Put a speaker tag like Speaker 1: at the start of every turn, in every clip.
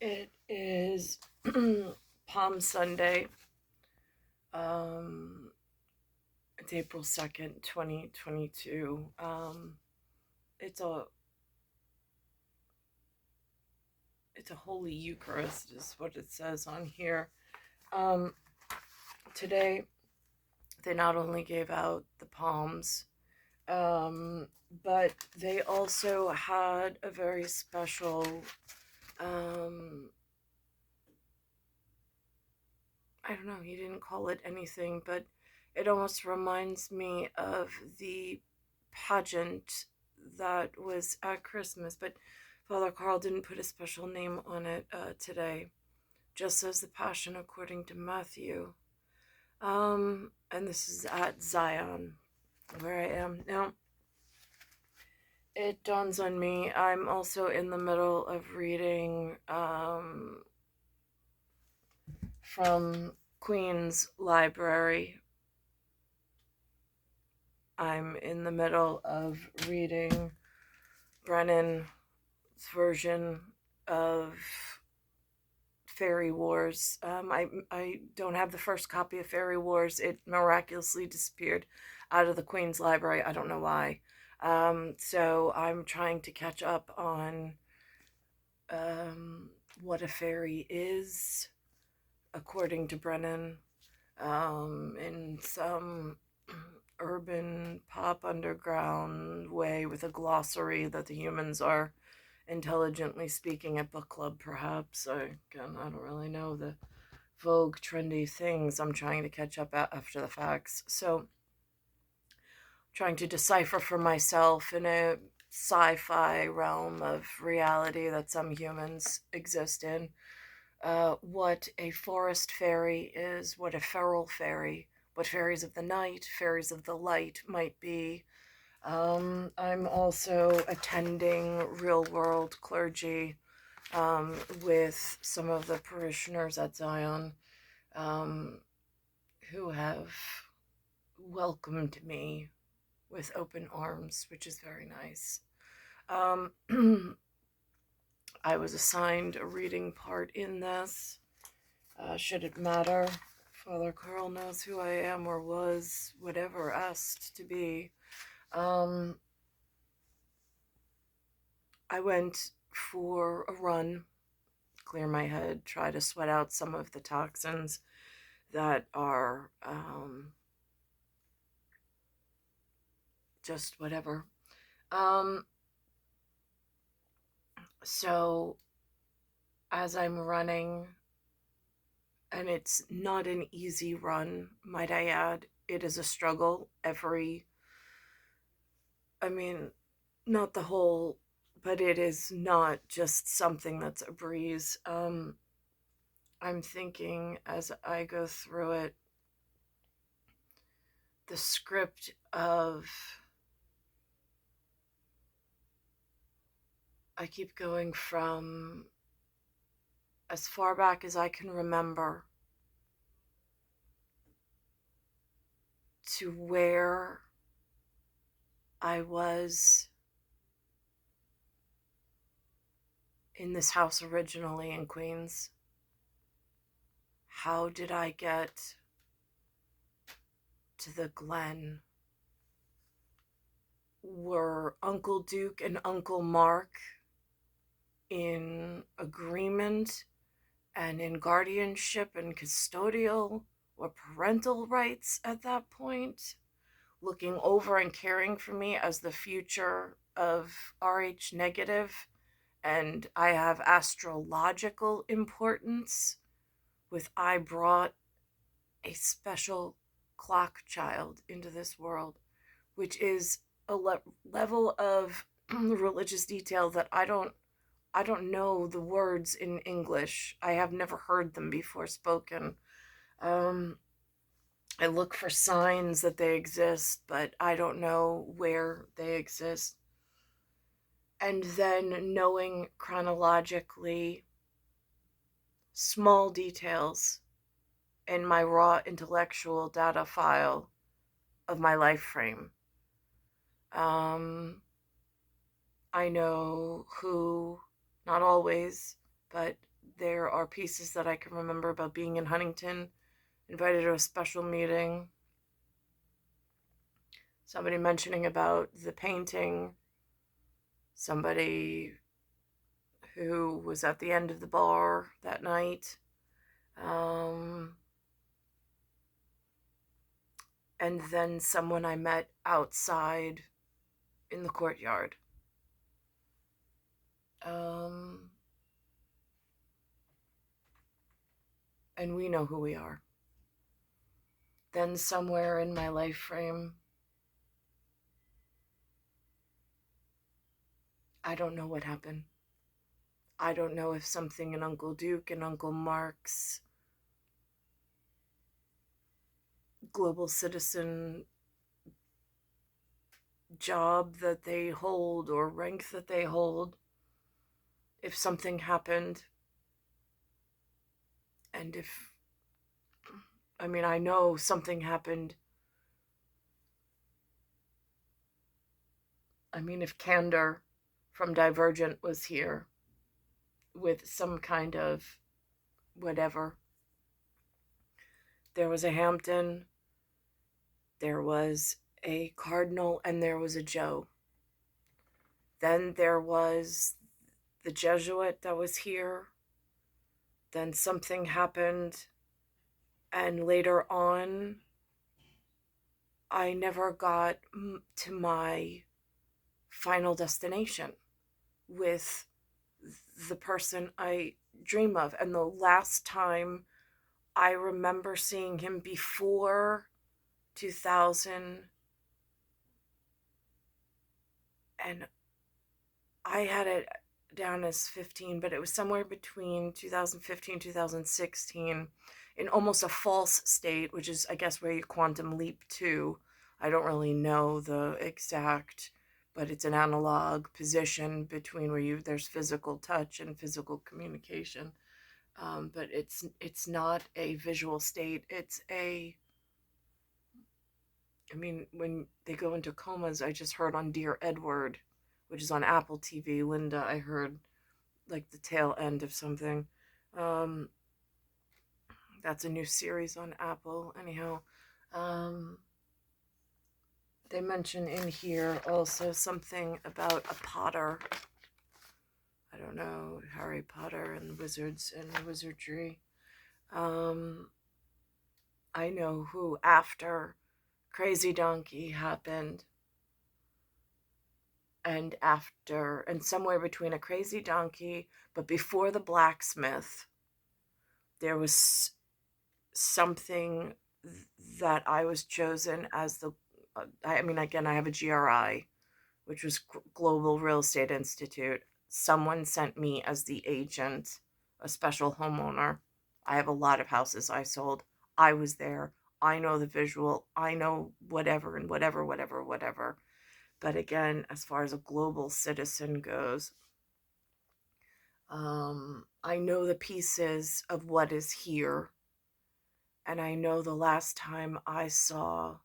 Speaker 1: It is Palm Sunday. Um, it's April 2nd, 2022. It's a it's a Holy Eucharist, is what it says on here. Um, Today they not only gave out the palms, um, but they also had a very special. Um, I don't know. He didn't call it anything, but it almost reminds me of the pageant that was at Christmas. But Father Carl didn't put a special name on it today, just as the Passion according to Matthew. And this is at Zion, where I am now. It dawns on me, I'm also in the middle of reading from Queen's Library. I'm in the middle of reading Brennan's version of Fairy Wars. I don't have the first copy of Fairy Wars. It miraculously disappeared out of the Queen's Library. I don't know why. So I'm trying to catch up on what a fairy is, according to Brennan, in some urban pop underground way with a glossary that the humans are intelligently speaking at book club, perhaps. Again, I don't really know the vogue trendy things. I'm trying to catch up after the facts. So, trying to decipher for myself in a sci-fi realm of reality that some humans exist in, what a forest fairy is, what a feral fairy, what fairies of the night, fairies of the light might be. I'm also attending real world clergy with some of the parishioners at Zion, um, who have welcomed me with open arms, which is very nice. Um, I was assigned a reading part in this. Should it matter? Father Carl knows who I am or was, whatever asked to be. Um, I went for a run, clear my head, try to sweat out some of the toxins that are just whatever. Um, so as I'm running, and it's not an easy run, might I add, it is a struggle. I mean, not the whole, but it is not just something that's a breeze. I'm thinking as I go through it, the script of, I keep going from as far back as I can remember to where I was in this house originally in Queens. How did I get to the Glen? Were Uncle Duke and Uncle Mark in agreement and in guardianship and custodial or parental rights at that point, looking over and caring for me as the future of RH negative, and I have astrological importance with I brought a special clock child into this world, which is a level of religious detail that I don't know the words in English. I have never heard them before spoken. Um, I look for signs that they exist, but I don't know where they exist. And then knowing chronologically small details in my raw intellectual data file of my life frame. Um, I know who, not always, but There are pieces that I can remember about being in Huntington, invited to a special meeting. Somebody mentioning about the painting. Somebody who was at the end of the bar that night. And then someone I met outside in the courtyard. And we know who we are. Then somewhere in my life frame, I don't know what happened. I don't know if something in Uncle Duke and Uncle Mark's global citizen job that they hold or rank that they hold, if something happened, and if, I mean, I know something happened. I mean, if Candor from Divergent was here with some kind of whatever. There was a Hampton, there was a Cardinal, and there was a Joe. Then there was the Jesuit that was here. Then something happened, and later on, I never got to my final destination with the person I dream of. And the last time I remember seeing him before 2000, and I had it down as 15, but it was somewhere between 2015 2016, in almost a false state, which is, I guess, where you quantum leap to. I don't really know the exact, but it's an analog position between where there's physical touch and physical communication. But it's not a visual state. I mean, when they go into comas, I just heard on Dear Edward, which is on Apple TV, Linda, I heard like the tail end of something. Um, that's a new series on Apple. Anyhow, they mention in here also something about a Potter. I don't know, Harry Potter and wizards and wizardry. I know who, after Crazy Donkey happened, and somewhere between a Crazy Donkey, but before the blacksmith, there was something that I was chosen as I mean, again, I have a GRI, which was Global Real Estate Institute. Someone sent me as the agent, a special homeowner. I have a lot of houses I sold. I was there. I know the visual. I know whatever and whatever. But again, as far as a global citizen goes, I know the pieces of what is here. And I know the last time I saw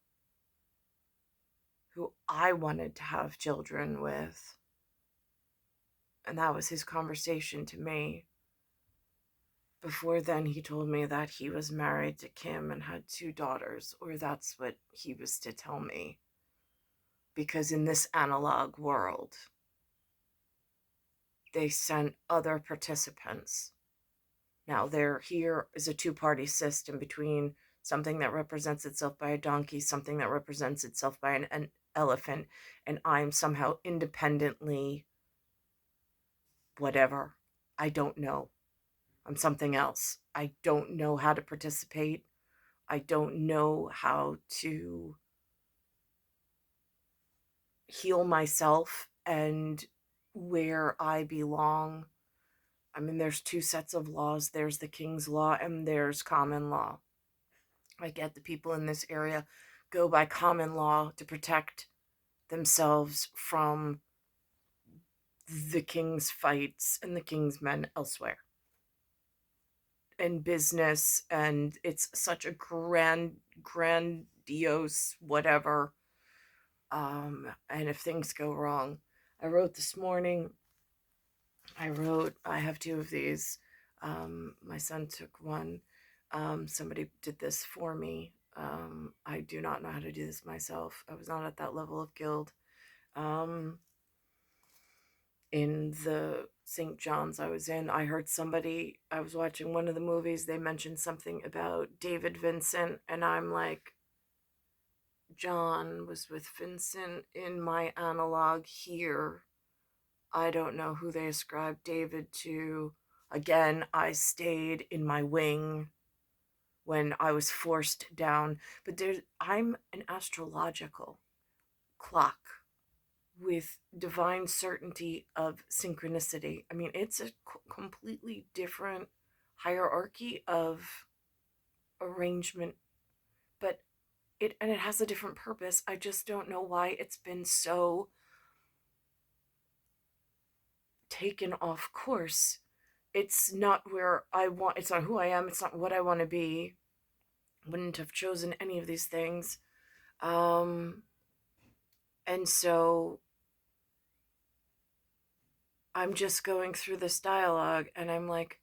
Speaker 1: who I wanted to have children with, and that was his conversation to me. Before then, he told me that he was married to Kim and had 2 daughters, or that's what he was to tell me. Because in this analog world, they sent other participants. Now, here is a 2-party system between something that represents itself by a donkey, something that represents itself by an elephant, and I'm somehow independently whatever. I don't know. I'm something else. I don't know how to participate. I don't know how to heal myself and where I belong. I mean, there's 2 sets of laws. There's the king's law and there's common law. I get the people in this area go by common law to protect themselves from the king's fights and the king's men elsewhere. And business, and it's such a grandiose whatever. And if things go wrong, I wrote this morning, I have 2 of these. My son took one. Somebody did this for me. I do not know how to do this myself. I was not at that level of guild. Um, in the St. John's I was in, I heard somebody, I was watching one of the movies, they mentioned something about David Vincent, and I'm like, John was with Vincent in my analog here. I don't know who they ascribed David to. Again, I stayed in my wing when I was forced down. But I'm an astrological clock with divine certainty of synchronicity. I mean, it's a completely different hierarchy of arrangement, but it has a different purpose. I just don't know why it's been so taken off course. It's not where I want, it's not who I am, it's not what I want to be. Wouldn't have chosen any of these things. Um and so I'm just going through this dialogue and I'm like,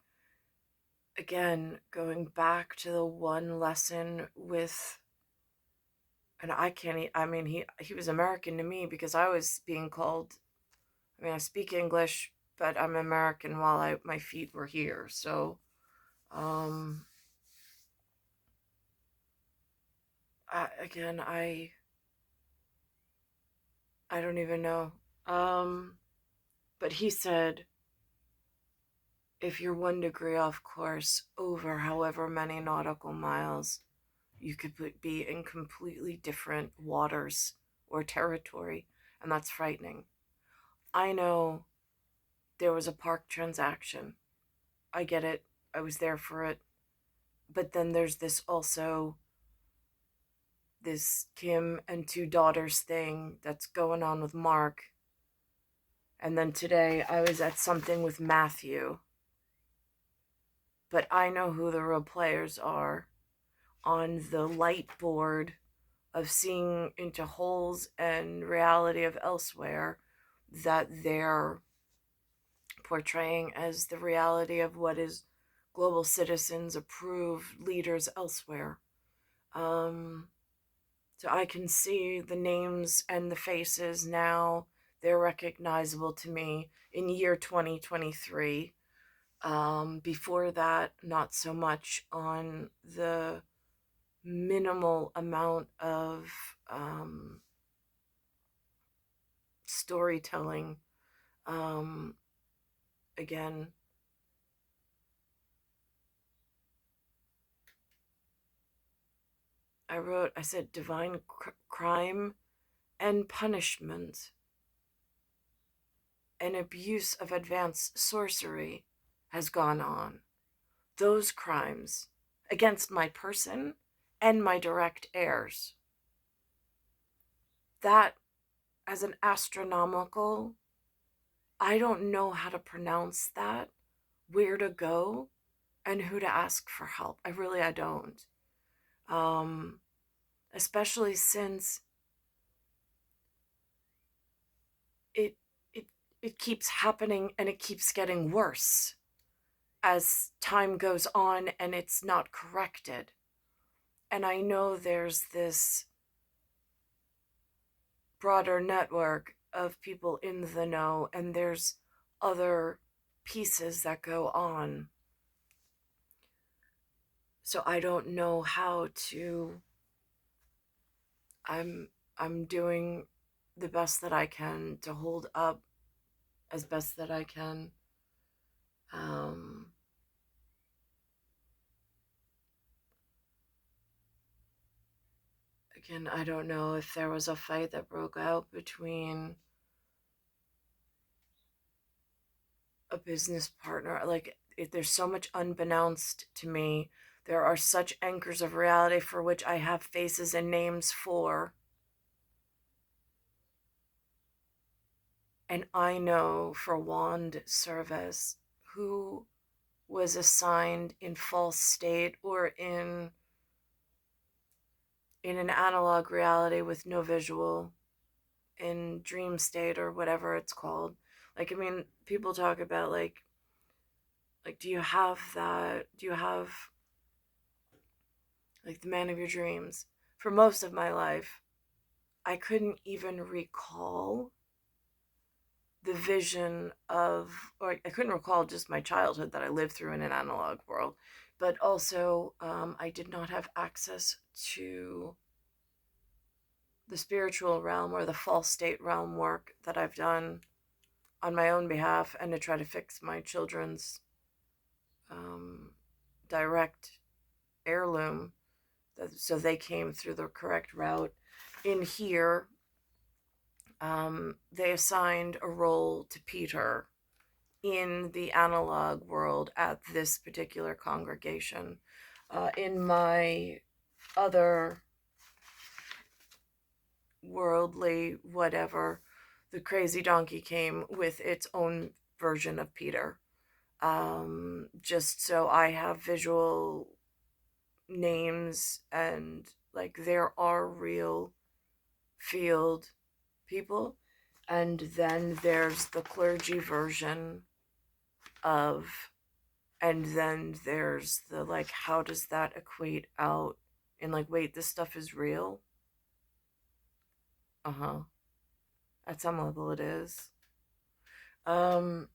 Speaker 1: again, going back to the one lesson with, and I can't I mean, he was American to me because I was being called, I mean, I speak English, but I'm American while my feet were here. So um again, I don't even know. Um, but he said, if you're 1 degree off course over however many nautical miles, you could be in completely different waters or territory, and that's frightening. I know there was a park transaction. I get it. I was there for it. But then there's this also, this Kim and two daughters thing that's going on with Mark. And then today I was at something with Matthew. But I know who the real players are on the light board of seeing into holes and reality of elsewhere that they're portraying as the reality of what is global citizens approved leaders elsewhere. Um, so I can see the names and the faces now. They're recognizable to me in year 2023. Before that, not so much on the minimal amount of storytelling. Um, Again, I said divine crime and punishment and abuse of advanced sorcery has gone on. Those crimes against my person and my direct heirs. That, as an astronomical, I don't know how to pronounce that, where to go, and who to ask for help. I don't. Um, Especially since it it it keeps happening and it keeps getting worse as time goes on and it's not corrected. And I know there's this broader network of people in the know, and there's other pieces that go on. So I don't know how to. I'm I'm doing the best that I can to hold up as best that I can. Um, Again, I don't know if there was a fight that broke out between a business partner. Like, there's so much unbeknownst to me. There are such anchors of reality for which I have faces and names for. And I know for wand service who was assigned in false state or in an analog reality with no visual, in dream state or whatever it's called. Like, I mean, people talk about like Like, do you have that? Do you have, like, the man of your dreams? For most of my life, I couldn't even recall the vision of, or I couldn't recall just my childhood that I lived through in an analog world, but also I did not have access to the spiritual realm or the false state realm work that I've done on my own behalf and to try to fix my children's um, direct heirloom, so they came through the correct route. In here, they assigned a role to Peter in the analog world at this particular congregation. In my other worldly whatever, the crazy donkey came with its own version of Peter. Just so I have visual names, and like there are real field people, and then there's the clergy version of, and then there's the like, how does that equate out in like, wait, this stuff is real? Uh-huh. At some level it is. um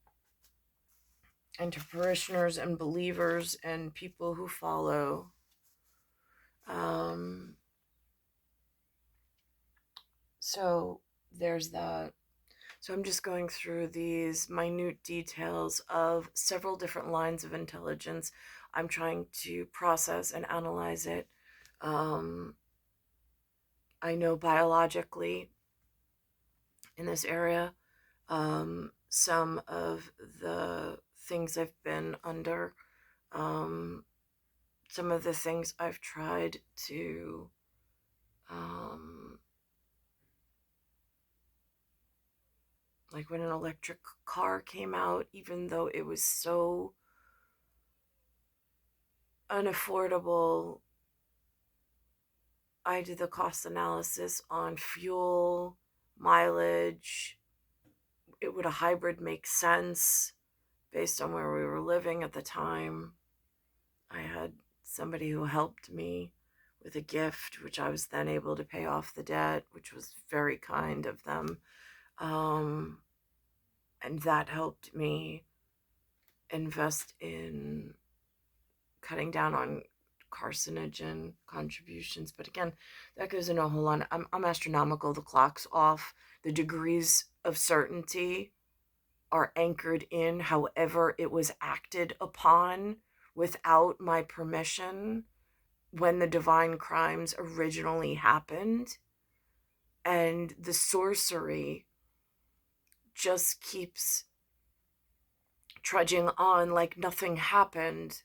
Speaker 1: and to parishioners and believers and people who follow. um so there's that. So I'm just going through these minute details of several different lines of intelligence. I'm trying to process and analyze it. um I know biologically in this area, some of the things I've been under, um, some of the things I've tried to, um, like when an electric car came out, even though it was so unaffordable, I did the cost analysis on fuel, mileage. Would a hybrid make sense based on where we were living at the time? I had somebody who helped me with a gift, which I was then able to pay off the debt, which was very kind of them. Um, and that helped me invest in cutting down on carcinogen contributions. But again, that goes into a whole lot. I'm astronomical. The clock's off. The degrees of certainty are anchored in however it was acted upon without my permission when the divine crimes originally happened. And the sorcery just keeps trudging on like nothing happened.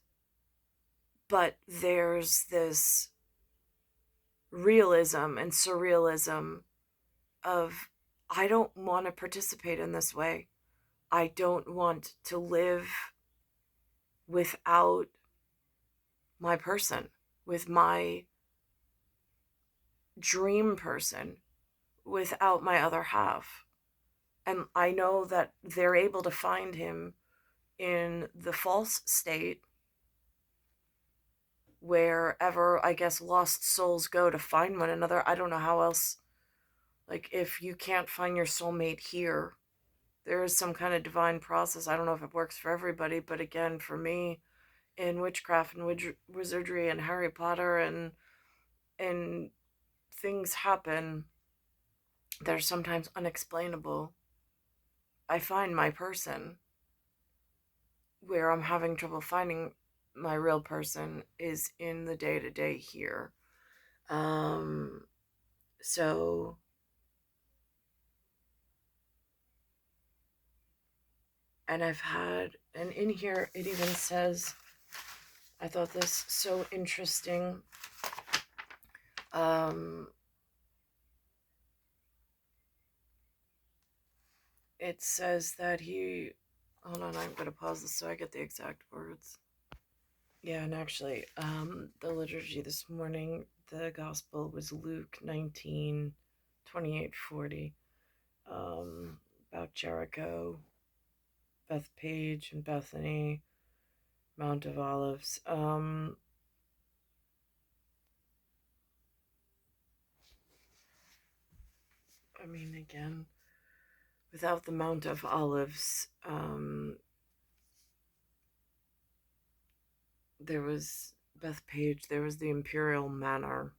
Speaker 1: But there's this realism and surrealism of, I don't want to participate in this way. I don't want to live without my person, with my dream person, without my other half. And I know that they're able to find him in the false state, wherever I guess lost souls go to find one another. I don't know how else, like if you can't find your soulmate here, there is some kind of divine process. I don't know if it works for everybody, but again, for me, in witchcraft and wizardry and Harry Potter and things happen that are sometimes unexplainable. I find my person. Where I'm having trouble finding my real person is in the day to day here. Um, so, and I've had, and in here it even says, I thought this so interesting. Um, it says that he, hold on, I'm going to pause this so I get the exact words. Yeah, and actually, the liturgy this morning, the gospel was Luke 19, 28, 40, about Jericho, Bethpage, and Bethany. Mount of Olives. I mean, again, without the Mount of Olives, there was Bethpage, there was the Imperial Manor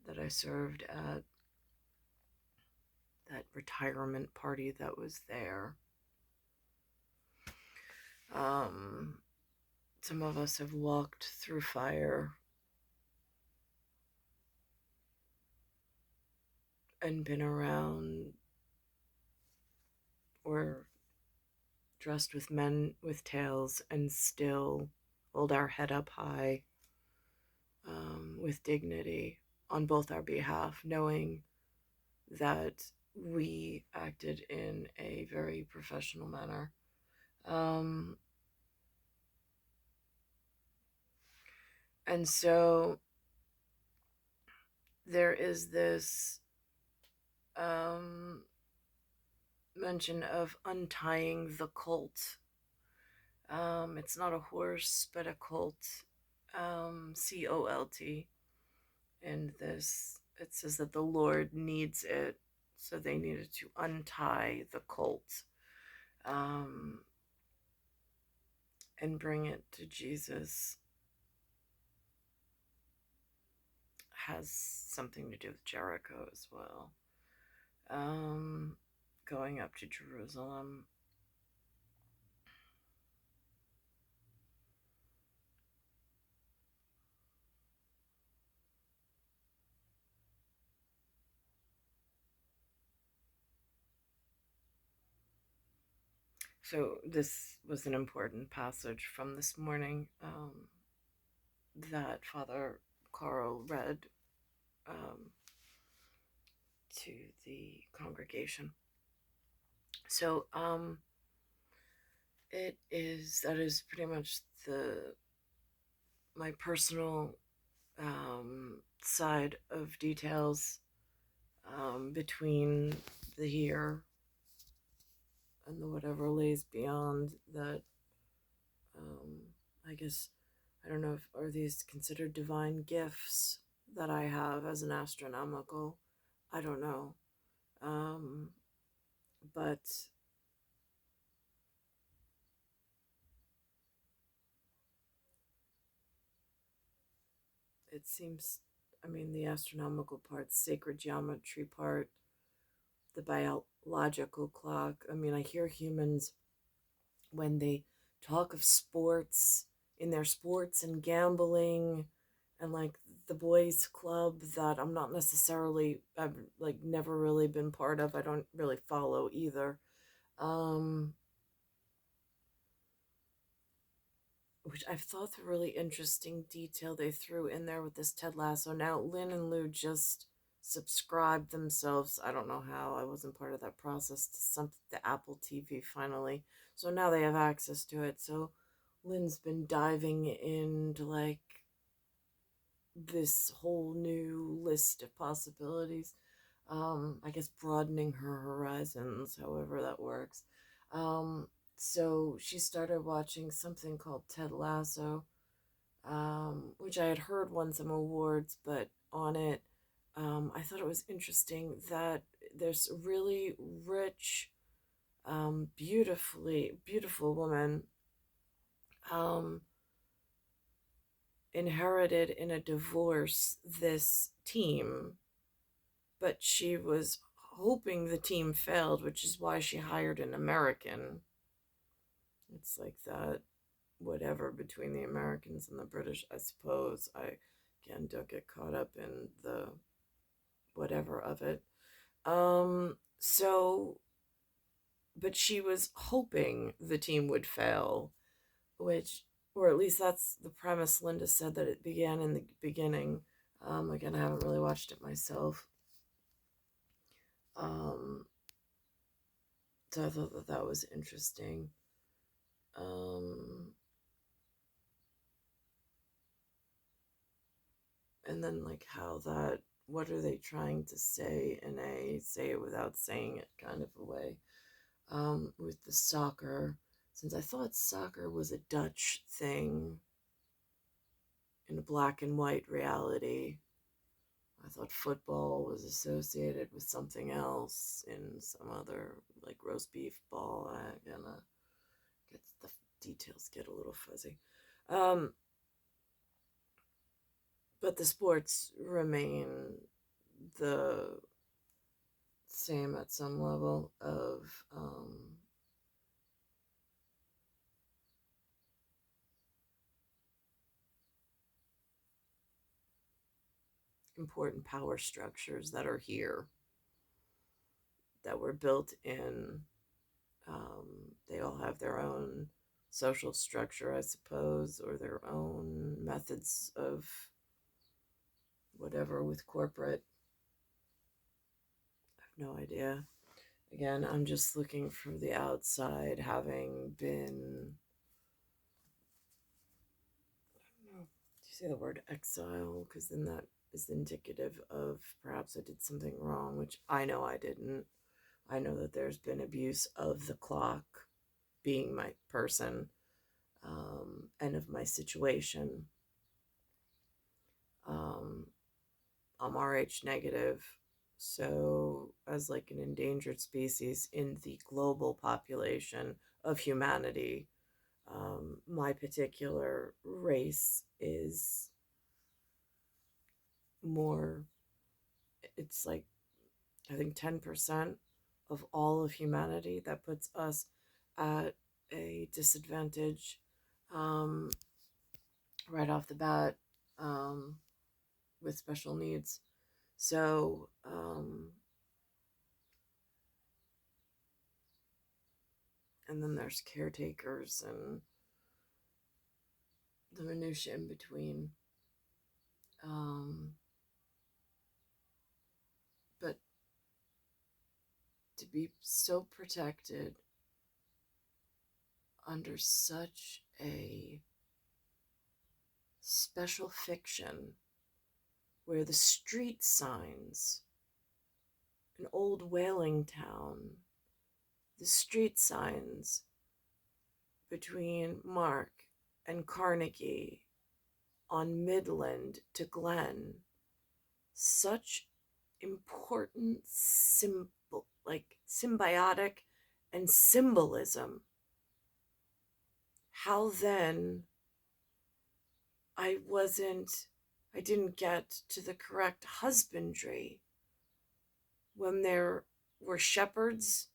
Speaker 1: that I served at, that retirement party that was there. Um, some of us have walked through fire and been around or dressed with men with tails and still hold our head up high, with dignity on both our behalf, knowing that we acted in a very professional manner. Um, and so there is this um, mention of untying the colt. It's not a horse, but a colt, Colt. And this, it says that the Lord needs it, so they needed to untie the colt, um, and bring it to Jesus. Has something to do with Jericho as well. Going up to Jerusalem. So this was an important passage from this morning, that Father Carl read, um, to the congregation. So that is pretty much the my personal side of details, between the here and the whatever lays beyond that. um, I guess, I don't know, if are these considered divine gifts that I have as an astronomical? I don't know. Um, but it seems, I mean, the astronomical part, sacred geometry part, the biological clock. I mean, I hear humans when they talk of sports, in their sports and gambling, and like the boys club that I'm not necessarily, I've like never really been part of. I don't really follow either. Um, which I've thought the really interesting detail they threw in there with this Ted Lasso. Now Lynn and Lou just subscribed themselves. I don't know how. I wasn't part of that process, to some the Apple TV finally. So now they have access to it. So Lynn's been diving into like this whole new list of possibilities. I guess broadening her horizons, however that works. Um, so she started watching something called Ted Lasso, which I had heard won some awards, but on it, I thought it was interesting that there's a really rich, beautiful woman, um, inherited in a divorce this team, but she was hoping the team failed, which is why she hired an American. It's like that, whatever, between the Americans and the British, I suppose. I, again, don't get caught up in the whatever of it. So, but she was hoping the team would fail, which, or at least that's the premise Linda said, that it began in the beginning. Again, I haven't really watched it myself. Um, so I thought that that was interesting. Um, and then like how that, what are they trying to say in a say it without saying it kind of a way, with the soccer, since I thought soccer was a Dutch thing in a black and white reality, I thought football was associated with something else in some other, like roast beef ball. I gonna get the details get a little fuzzy. Um, but the sports remain the same at some level of important power structures that are here, that were built in. They all have their own social structure, I suppose, or their own methods of whatever with corporate. I have no idea. Again, I'm just looking from the outside, having been, I don't know, do you say the word exile? Because then that is indicative of perhaps I did something wrong, which I know I didn't. I know that there's been abuse of the clock being my person, and of my situation. Um, I'm RH negative, so as like an endangered species in the global population of humanity, my particular race is more, it's like, I think 10% of all of humanity. That puts us at a disadvantage, um, right off the bat, um, with special needs. So, and then there's caretakers and the minutia in between. Um, but to be so protected under such a special fiction where the street signs, an old whaling town, the street signs between Mark and Carnegie on Midland to Glen, such important symbol, like symbiotic and symbolism. How then I wasn't, I didn't get to the correct husbandry when there were shepherds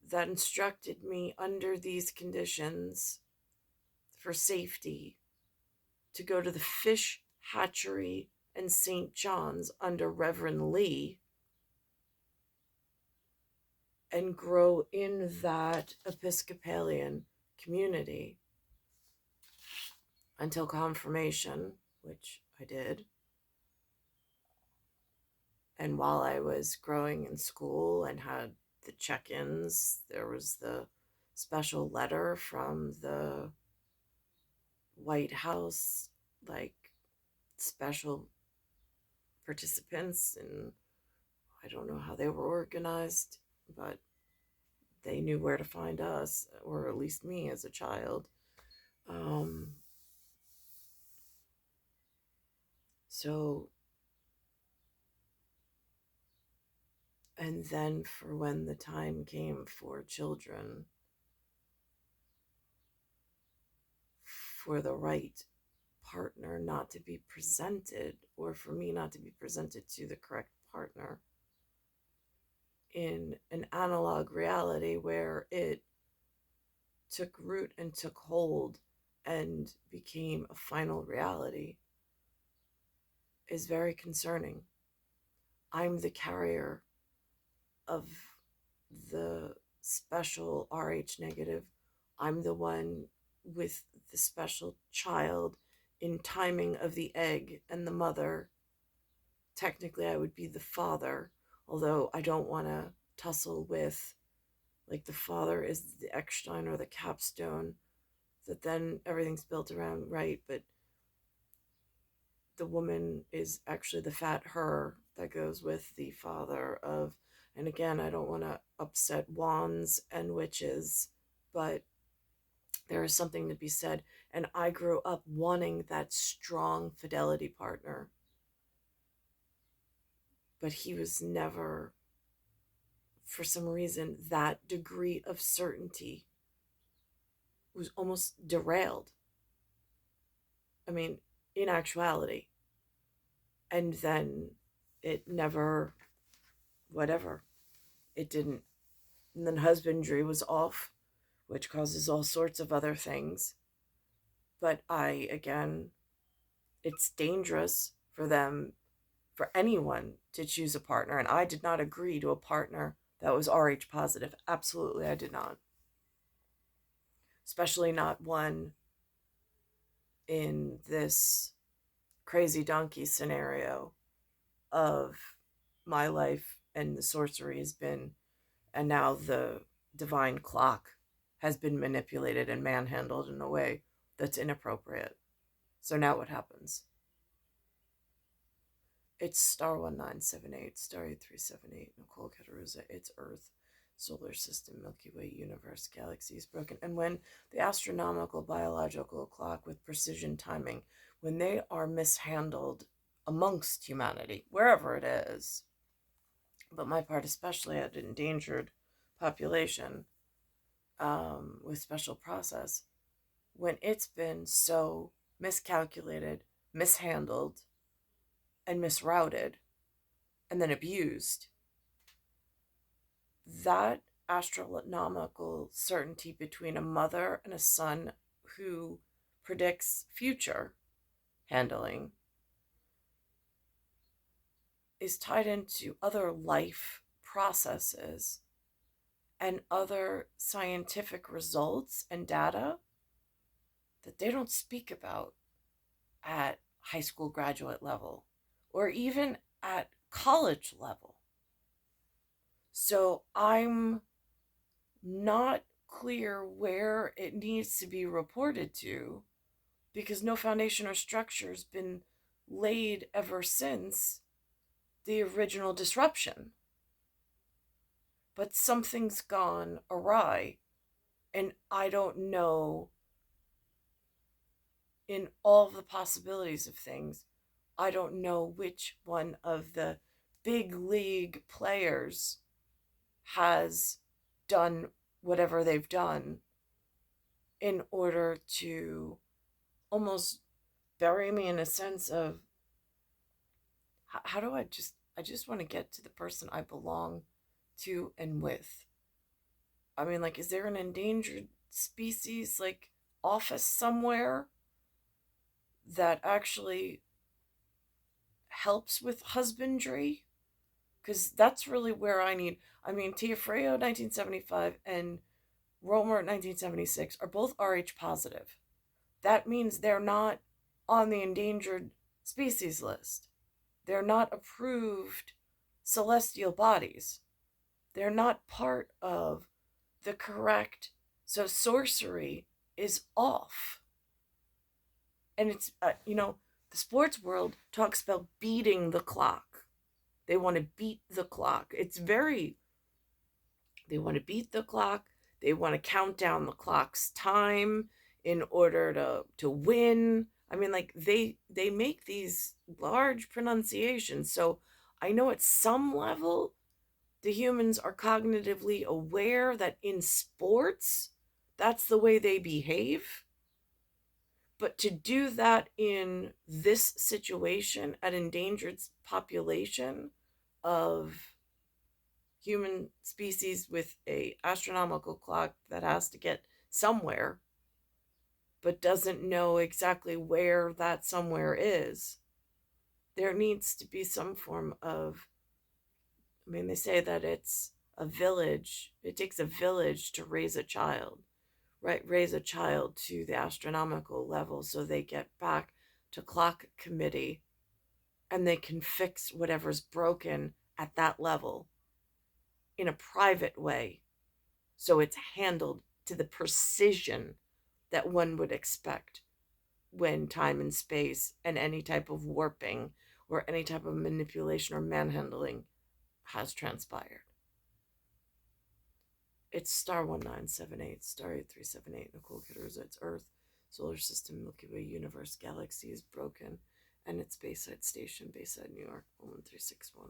Speaker 1: that instructed me under these conditions for safety to go to the fish hatchery and St. John's under Reverend Lee and grow in that Episcopalian community until confirmation, which I did. And while I was growing in school and had the check ins, there was the special letter from the White House, like special participants. And I don't know how they were organized, but they knew where to find us, or at least me as a child. Um, so, and then for when the time came for children, for the right partner not to be presented, or for me not to be presented to the correct partner in an analog reality where it took root and took hold and became a final reality, is very concerning. I'm the carrier of the special RH negative. I'm the one with the special child in timing of the egg and the mother. Technically, I would be the father, although I don't want to tussle with, like, the father is the Eckstein or the capstone that then everything's built around, right? But the woman is actually the fat her that goes with the father of, and again, I don't want to upset wands and witches, but There is something to be said. And I grew up wanting that strong fidelity partner, but he was never, for some reason, that degree of certainty was almost derailed. I mean, in actuality. And then it never, whatever, it didn't. And then husbandry was off, which causes all sorts of other things. But again, it's dangerous for them, for anyone to choose a partner. And I did not agree to a partner that was Rh positive. Absolutely, I did not. Especially not one in this crazy donkey scenario of my life, and the sorcery has been, and now the divine clock has been manipulated and manhandled in a way that's inappropriate. So now what happens? It's star 1978, star 8378, Nicole Cattaruzza. It's Earth, solar system, Milky Way, universe, galaxies broken. And when the astronomical biological clock with precision timing, when they are mishandled amongst humanity, wherever it is, but my part especially at endangered population, with special process, when it's been so miscalculated, mishandled, and misrouted, and then abused, that astronomical certainty between a mother and a son who predicts future handling is tied into other life processes and other scientific results and data that they don't speak about at high school graduate level or even at college level. So I'm not clear where it needs to be reported to, because no foundation or structure has been laid ever since the original disruption. But something's gone awry, and I don't know, in all the possibilities of things, I don't know which one of the big league players has done whatever they've done in order to almost bury me in a sense of how do I just want to get to the person I belong to and with. I mean, like, is there an endangered species like office somewhere that actually helps with husbandry? Because that's really where I need. I mean, Tiafreo 1975 and Romer 1976 are both Rh positive. That means they're not on the endangered species list. They're not approved celestial bodies. They're not part of the correct. So sorcery is off. And it's, the sports world talks about beating the clock. They want to beat the clock. They want to beat the clock. They want to count down the clock's time in order to win. I mean, like, they make these large pronunciations. So I know at some level the humans are cognitively aware that in sports that's the way they behave. But to do that in this situation, at endangered population of human species with a astronomical clock that has to get somewhere but doesn't know exactly where that somewhere is, there needs to be some form of, I mean, they say that it's a village, it takes a village to raise a child, right? Raise a child to the astronomical level so they get back to clock committee and they can fix whatever's broken at that level in a private way, so it's handled to the precision that one would expect when time and space and any type of warping or any type of manipulation or manhandling has transpired. It's star 1978, star 8378, Nicole Cattaruzza. It's Earth, solar system, Milky Way, universe, galaxy is broken, and it's Bayside Station, Bayside, New York, 11361.